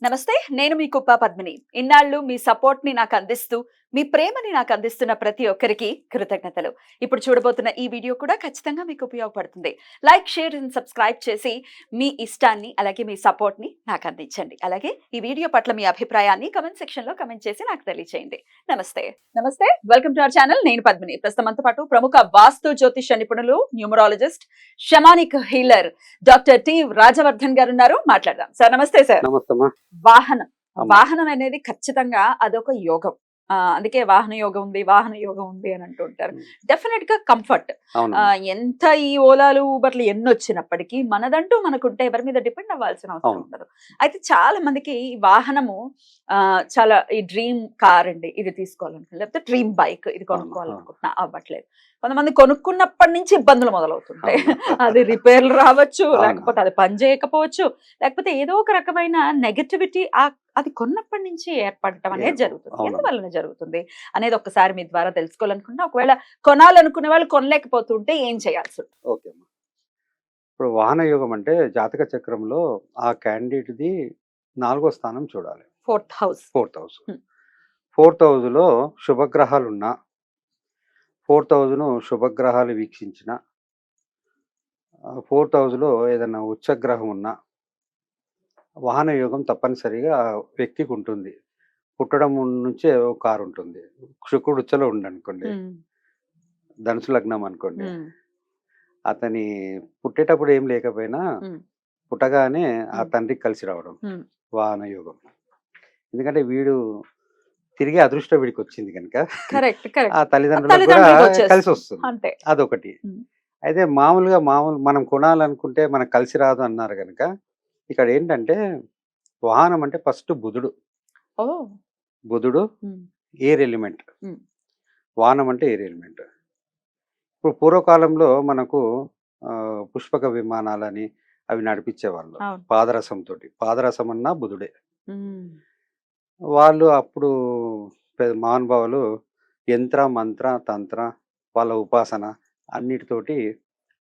నమస్తే. నేను మీ కుప్ప పద్మిని. ఇన్నాళ్ళు మీ సపోర్ట్‌ని నాకందిస్తూ, మీ ప్రేమని నాకందిస్తున్న ప్రతి ఒక్కరికి కృతజ్ఞతలు. ఇప్పుడు చూడబోతున్న ఈ వీడియో కూడా ఖచ్చితంగా మీకు ఉపయోగపడుతుంది. లైక్, షేర్ అండ్ సబ్స్క్రైబ్ చేసి మీ ఇష్టాన్ని, అలాగే మీ సపోర్ట్‌ని నాకందించండి. అలాగే ఈ వీడియో పట్ల మీ అభిప్రాయాన్ని కామెంట్ సెక్షన్‌లో కామెంట్ చేసి నాకు తెలియజేయండి. నమస్తే. నమస్తే. Welcome to our channel. నేను పద్మిని. ప్రస్తుతం మనతో పాటు ప్రముఖ వాస్తు జ్యోతిష నిపుణులు, numerologist, shamanic healer doctor T. Rajavardhan గారు ఉన్నారు. మాట్లాడదాం. సార్ నమస్తే సార్. నమస్తమ్మా. వాహనం. అమ్మ. వాహనం అనేది ఖచ్చితంగా అదొక యోగం. అందుకే వాహన యోగం ఉంది అని అంటూ ఉంటారు. ఉమ్. డెఫినెట్ గా కంఫర్ట్. అవును. ఎంత ఈ ఓలాలు, ఊబర్లు ఎన్నొచ్చినప్పటికీ మనదంటూ మనకుంటే ఎవరి మీద డిపెండ్ అవ్వాల్సిన అవసరం అవును. ఉండదు. అయితే చాలా మందికి ఈ వాహనము చాలా ఈ డ్రీమ్ కార్ అండి, ఇది తీసుకోవాలనుకుంటున్నా, లేకపోతే డ్రీమ్ బైక్ ఇది కొనుక్కోవాలనుకుంటున్నా, అవ్వట్లేదు. కొంతమంది కొనుక్కున్నప్పటి నుంచి ఇబ్బందులు మొదలవుతుంటాయి. అవును. అది రిపేర్లు రావచ్చు, అవును. లేకపోతే అది పని చేయకపోవచ్చు, లేకపోతే ఏదో ఒక రకమైన నెగటివిటీ అది కొన్నప్పటి నుంచి ఏర్పడటం అనేది జరుగుతుంది. అవును. ఎందువలన జరుగుతుంది అనేది ఒక్కసారి మీ ద్వారా తెలుసుకోవాలనుకున్నా. ఒకవేళ కొనాలనుకునే వాళ్ళు కొనలేకపోతుంటే ఏం చేయాల్సి ఉంటుంది? ఓకే అమ్మా. ఇప్పుడు వాహన యోగం అంటే జాతక చక్రంలో ఆ క్యాండిడేట్ది 4వ స్థానం చూడాలి. Fourth house. 4th house. 4th హౌస్‌లో శుభగ్రహాలున్నా, 4th హౌస్‌ను శుభగ్రహాలు వీక్షించిన, 4th హౌస్‌లో ఏదైనా ఉచ్చగ్రహం ఉన్నా వాహన యోగం తప్పనిసరిగా ఆ వ్యక్తికి ఉంటుంది. పుట్టడం నుంచే ఒక కారు ఉంటుంది. శుక్రుడు ఉచ్చలో ఉండనుకోండి, ధనుసు లగ్నం అనుకోండి, అతని పుట్టేటప్పుడు ఏం లేకపోయినా పుట్టగానే ఆ తండ్రికి కలిసి రావడం వాహన యోగం. ఎందుకంటే వీడు తిరిగి అదృష్టం వీడికి వచ్చింది కనుక కరెక్ట్, ఆ కరెక్ట్. తల్లిదండ్రులకు కూడా తల్లిదండ్రులకు వచ్చేస్తుంది. కలిసి వస్తుంది. అంతే. అదొకటి. అయితే మామూలు మనం కొనాలనుకుంటే మనకు కలిసి రాదు అన్నారు కనుక ఇక్కడ ఏంటంటే వాహనం అంటే ఫస్ట్ బుధుడు. ఓ. బుధుడు ఎయిర్ ఎలిమెంట్. ఉమ్. వాహనం అంటే ఎయిర్ ఎలిమెంట్. ఇప్పుడు పూర్వకాలంలో మనకు పుష్పక విమానాలని అవి నడిపించేవాళ్ళు అవును. పాదరసంతోటి. పాదరసం అన్నా బుధుడే. ఉమ్. వాళ్ళు అప్పుడు మహానుభావులు యంత్ర, మంత్ర, తంత్ర, వాళ్ళ ఉపాసన అన్నిటితోటి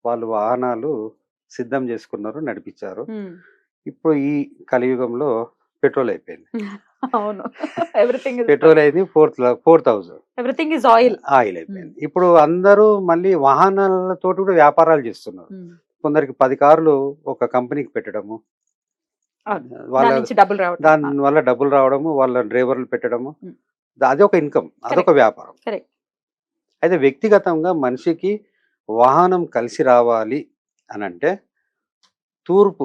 వాళ్ళు వాహనాలు సిద్ధం చేసుకున్నారు, నడిపించారు. ఇప్పుడు ఈ కలియుగంలో పెట్రోల్ అయిపోయింది. అవును. ఎవ్రీథింగ్ ఇస్ పెట్రోల్ అయింది. 4th house everything is oil. Oil అయిపోయింది. ఇప్పుడు అందరూ మళ్ళీ వాహనాలతోటి కూడా వ్యాపారాలు చేస్తున్నారు. కొందరికి 10 కార్లు ఒక కంపెనీకి పెట్టడము, వాళ్ళ దాని నుంచి డబ్బులు రావడం. దాని వల్ల డబ్బులు రావడము, వాళ్ళ డ్రైవర్లు పెట్టడము, అదొక ఇన్కమ్, అదొక వ్యాపారం. కరెక్ట్. అయితే వ్యక్తిగతంగా మనిషికి వాహనం కలిసి రావాలి అనంటే తూర్పు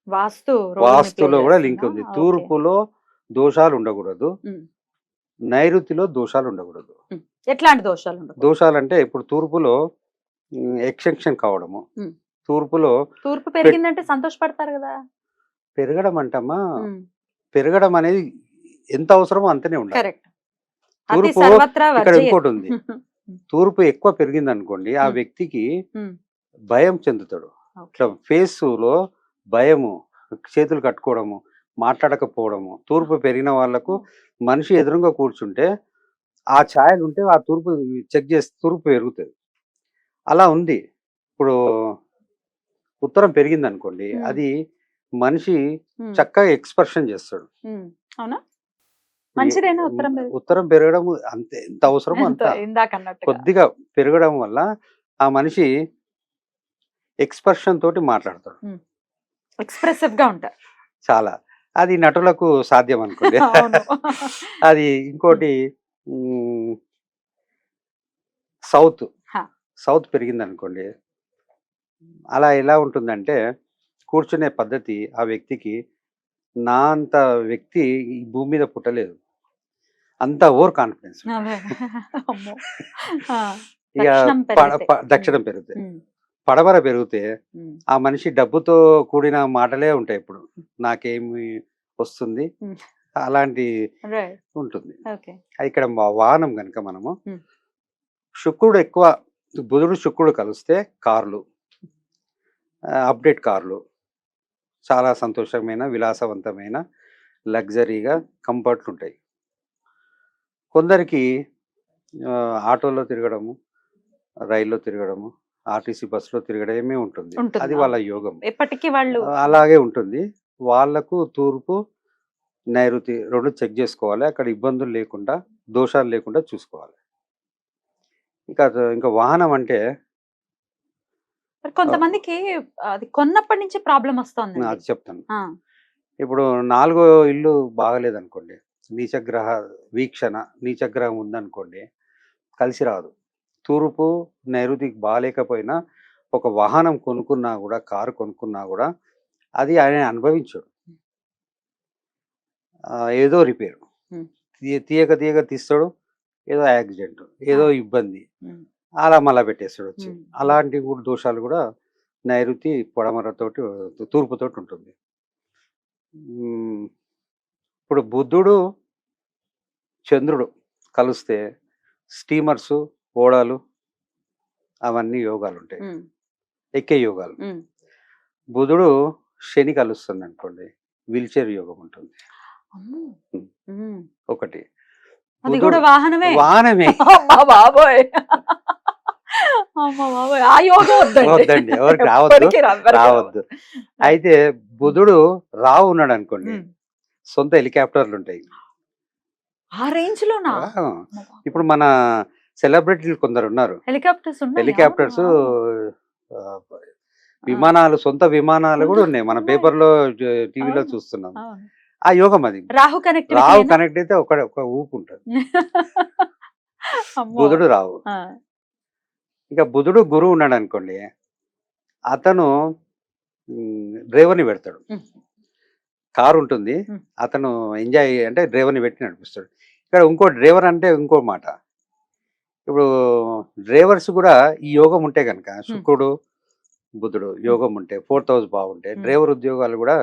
వాస్తులో కూడా లింక్ ఉంది. తూర్పులో దోషాలు ఉండకూడదు, నైరుతిలో దోషాలు ఉండకూడదు. ఎట్లాంటి దోషాలు ఉండకూడదు? దోషాలంటే ఇప్పుడు తూర్పులో ఎక్స్టెన్షన్ కావడము, తూర్పులో తూర్పు పెరిగిందంటే సంతోషపడతారు కదా. పెరగడం అంటమ్మా, పెరగడం అనేది ఎంత అవసరమో అంతనే ఉండాలి. కరెక్ట్. తూర్పు ఇక్కడ ఇంకోటి ఉంది. తూర్పు ఎక్కువ పెరిగింది అనుకోండి, ఆ వ్యక్తికి భయం చెందుతాడు. ఇట్లా ఫేస్ లో భయము, చేతులు కట్టుకోవడము, మాట్లాడకపోవడము. తూర్పు పెరిగిన వాళ్ళకు మనిషి ఎదురుగా కూర్చుంటే ఆ ఛాయలు ఉంటే ఆ తూర్పు చెక్ చేస్తే తూర్పు పెరుగుతుంది. అలా ఉంది. ఇప్పుడు ఉత్తరం పెరిగింది అనుకోండి, అది మనిషి చక్కగా ఎక్స్ప్రెషన్ చేస్తాడు. అవునా? మంచిదేనా ఉత్తరం పెరగడం అంతే, ఎంత అవసరమో అంత కొద్దిగా పెరగడం వల్ల ఆ మనిషి ఎక్స్ప్రెషన్ తోటి మాట్లాడతాడు, ఎక్స్ప్రెసివ్ గా ఉంటారు చాలా. అది నటులకు సాధ్యం అనుకోండి. అది ఇంకోటి సౌత్ పెరిగింది అనుకోండి, అలా ఎలా ఉంటుందంటే కూర్చునే పద్ధతి ఆ వ్యక్తికి, నా అంత వ్యక్తి ఈ భూమి మీద పుట్టలేదు, అంత ఓవర్ కాన్ఫిడెన్స్. ఇక దక్షిణం పెరుగుతాయి, పడమర పెరిగితే ఆ మనిషి డబ్బుతో కూడిన మాటలే ఉంటాయి. ఇప్పుడు నాకేమి వస్తుంది అలాంటి ఉంటుంది. ఇక్కడ వాహనం కనుక మనము శుక్రుడు ఎక్కువ, బుధుడు శుక్రుడు కలిస్తే కార్లు, అప్డేట్ కార్లు, చాలా సంతోషమైన విలాసవంతమైన లగ్జరీగా కంఫర్ట్లు ఉంటాయి. కొందరికి ఆటోలో తిరగడము, రైల్లో తిరగడము, ఆర్టీసీ బస్సులో తిరగడమే ఉంటుంది. అది వాళ్ళ యోగం, ఎప్పటికీ వాళ్ళు అలాగే ఉంటుంది. వాళ్ళకు తూర్పు నైరుతి రెండు చెక్ చేసుకోవాలి. అక్కడ ఇబ్బందులు లేకుండా, దోషాలు లేకుండా చూసుకోవాలి. ఇంకా వాహనం అంటే మరి కొంతమందికి అది కొన్నప్పటి నుంచి ప్రాబ్లం వస్తుంది. అది చెప్తాను. ఇప్పుడు 4వ ఇల్లు బాగలేదనుకోండి, నీచగ్రహ వీక్షణ, నీచగ్రహం ఉందనుకోండి, కలిసి రాదు. తూర్పు నైరుతికి బాగాలేకపోయినా ఒక వాహనం కొనుక్కున్నా కూడా, కారు కొనుక్కున్నా కూడా అది ఆయన అనుభవించాడు. ఏదో రిపేరు తీయక తీయక తీస్తాడు, ఏదో యాక్సిడెంట్, ఏదో ఇబ్బంది, అలా మళ్ళా పెట్టేస్తాడు వచ్చి. అలాంటి కూడా దోషాలు కూడా నైరుతి పడమరతోటి తూర్పుతోటి ఉంటుంది. ఇప్పుడు బుద్ధుడు చంద్రుడు కలిస్తే స్టీమర్స్, ఓడాలు, అవన్నీ యోగాలు ఉంటాయి, ఎక్కే యోగాలు. బుధుడు శని కలుస్తుంది అనుకోండి, వీల్చైర్ యోగం ఉంటుంది. ఒకటి వాహనమే. బాబోయ్ ఆ యోగం వద్దండి, ఎవరికి రావద్దు. అయితే బుధుడు రావు ఉన్నాడు అనుకోండి, సొంత హెలికాప్టర్లు ఉంటాయి. ఆ రేంజ్ లోనా? ఇప్పుడు మన సెలబ్రిటీలు కొందరు ఉన్నారు, హెలికాప్టర్స్, విమానాలు, సొంత విమానాలు కూడా ఉన్నాయి. మన పేపర్లో, టీవీలో చూస్తున్నాం. ఆ యోగం అది. రాహు కనెక్ట్ అయితే ఒక ఊపు ఉంటుంది. బుధుడు రావు. ఇంకా బుధుడు గురువు ఉన్నాడు అనుకోండి, అతను డ్రైవర్ని పెడతాడు. కారు ఉంటుంది, అతను ఎంజాయ్ అంటే డ్రైవర్ని పెట్టి నడిపిస్తాడు. ఇక్కడ ఇంకో డ్రైవర్ అంటే ఇంకో మాట. ఇప్పుడు డ్రైవర్స్ కూడా ఈ యోగం ఉంటే కనుక, శుక్రుడు బుధుడు యోగం ఉంటే, 4th హౌస్ బాగుంటే, డ్రైవర్ ఉద్యోగాలు కూడా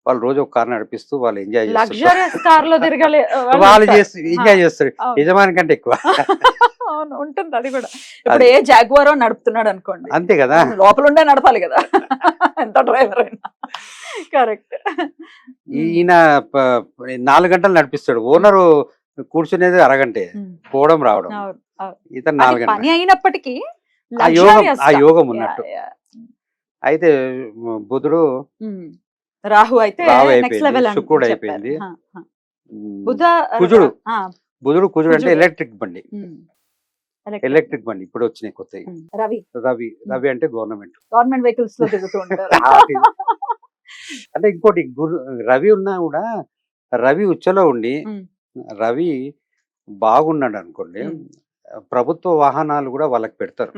వాళ్ళు రోజు ఒక కారు నడిపిస్తూ వాళ్ళు ఎంజాయ్ చేస్తారు. వాళ్ళు ఎంజాయ్ చేస్తారు, యజమాని కంటే ఎక్కువ ఉంటుంది. అది కూడా ఇప్పుడు ఏ జాగ్వారో నడుపుతున్నాడు అనుకోండి, అంతే కదా, లోపల ఉండే నడపాలి కదా ఎంత డ్రైవర్ అయినా. కరెక్ట్. ఈయన 4 గంటలు నడిపిస్తాడు, ఓనరు కూర్చునేది అరగంటే, పోవడం రావడం. ఇతను 4 గంటలు పని అయినప్పటికీ ఆ యోగం ఉన్నట్టు. అయితే బుధుడు రాహు అయితే శుక్రుడు అయిపోయింది. కుజుడు అంటే ఎలక్ట్రిక్ బండి, ఇప్పుడు వచ్చినాయి కొత్తవి. రవి అంటే గవర్నమెంట్ వెహికల్స్ లో తిరుగుతూ ఉంటారు. అంటే ఇంకోటి, రవి ఉన్నా కూడా, రవి ఉచ్చలో ఉండి రవి బాగున్నాడు అనుకోండి, ప్రభుత్వ వాహనాలు కూడా వాళ్ళకి పెడతారు,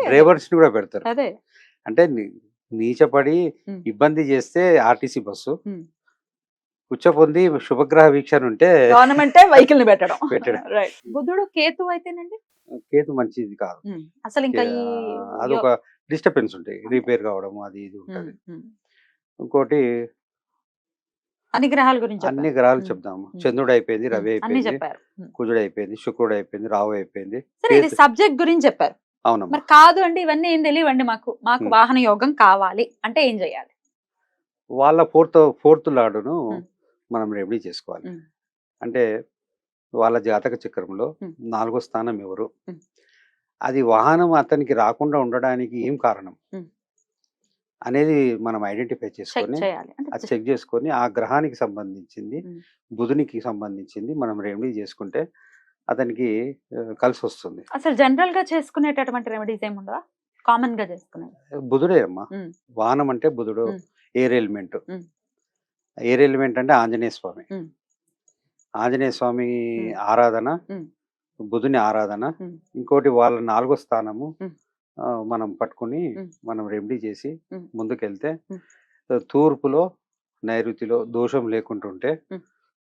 డ్రైవర్స్ కూడా పెడతారు. అంటే నీచపడి ఇబ్బంది చేస్తే ఆర్టీసీ బస్సు, ఉచ్చపొంది శుభగ్రహ వీక్షణ ఉంటే గవర్నమెంట్ వెహికల్ ని పెట్టడం. బుధుడు కేతు అయితేనండి, కేతు మంచిది కాదు అసలు. ఇంకా అదొక డిస్టర్బెన్స్ ఉంటాయి, రిపేర్ కావడం, అది ఇది ఉంటుంది. ఇంకోటి అన్ని గ్రహాలు చెప్దాము. చంద్రుడు అయిపోయింది, రవి అయిపోయింది, కుజుడు అయిపోయింది, శుక్రుడు అయిపోయింది, రాహు అయిపోయింది. సబ్జెక్ట్ గురించి చెప్పారు. అవునమ్మా. మరి కాదు అండి, ఇవన్నీ ఏం తెలియవండి మాకు వాహన యోగం కావాలి అంటే ఏం చేయాలి? వాళ్ళ ఫోర్త్ లాడును మనం రెమెడీ చేసుకోవాలి. అంటే వాళ్ళ జాతక చక్రంలో 4వ స్థానం ఎవరు, అది వాహనం అతనికి రాకుండా ఉండడానికి ఏం కారణం అనేది మనం ఐడెంటిఫై చేసుకొని, అది చెక్ చేసుకొని, ఆ గ్రహానికి సంబంధించింది, బుధునికి సంబంధించింది మనం రెమెడీ చేసుకుంటే అతనికి కలిసి వస్తుంది. అసలు జనరల్ గా చేసుకునేటటువంటి రెమెడీస్ ఏముండవా? కామన్ గా చేసుకునేది బుధుడే అమ్మా. వాహనం అంటే బుధుడు. ఎయిర్ ఎలిమెంట్ అంటే ఆంజనేయ స్వామి. ఆంజనేయ స్వామి ఆరాధన, బుధుని ఆరాధన. ఇంకోటి వాళ్ళ 4వ స్థానము మనం పట్టుకుని మనం రెమెడీ చేసి ముందుకెళ్తే, తూర్పులో నైరుతిలో దోషం లేకుంటుంటే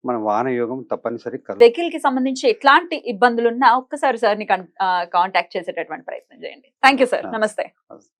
మన వాహన యోగం తప్పనిసరి. వెహికల్ కి సంబంధించి ఎట్లాంటి ఇబ్బందులున్నా ఒక్కసారి సార్ ని కాంటాక్ట్ చేసేటటువంటి ప్రయత్నం చేయండి. Thank you sir. నమస్తే.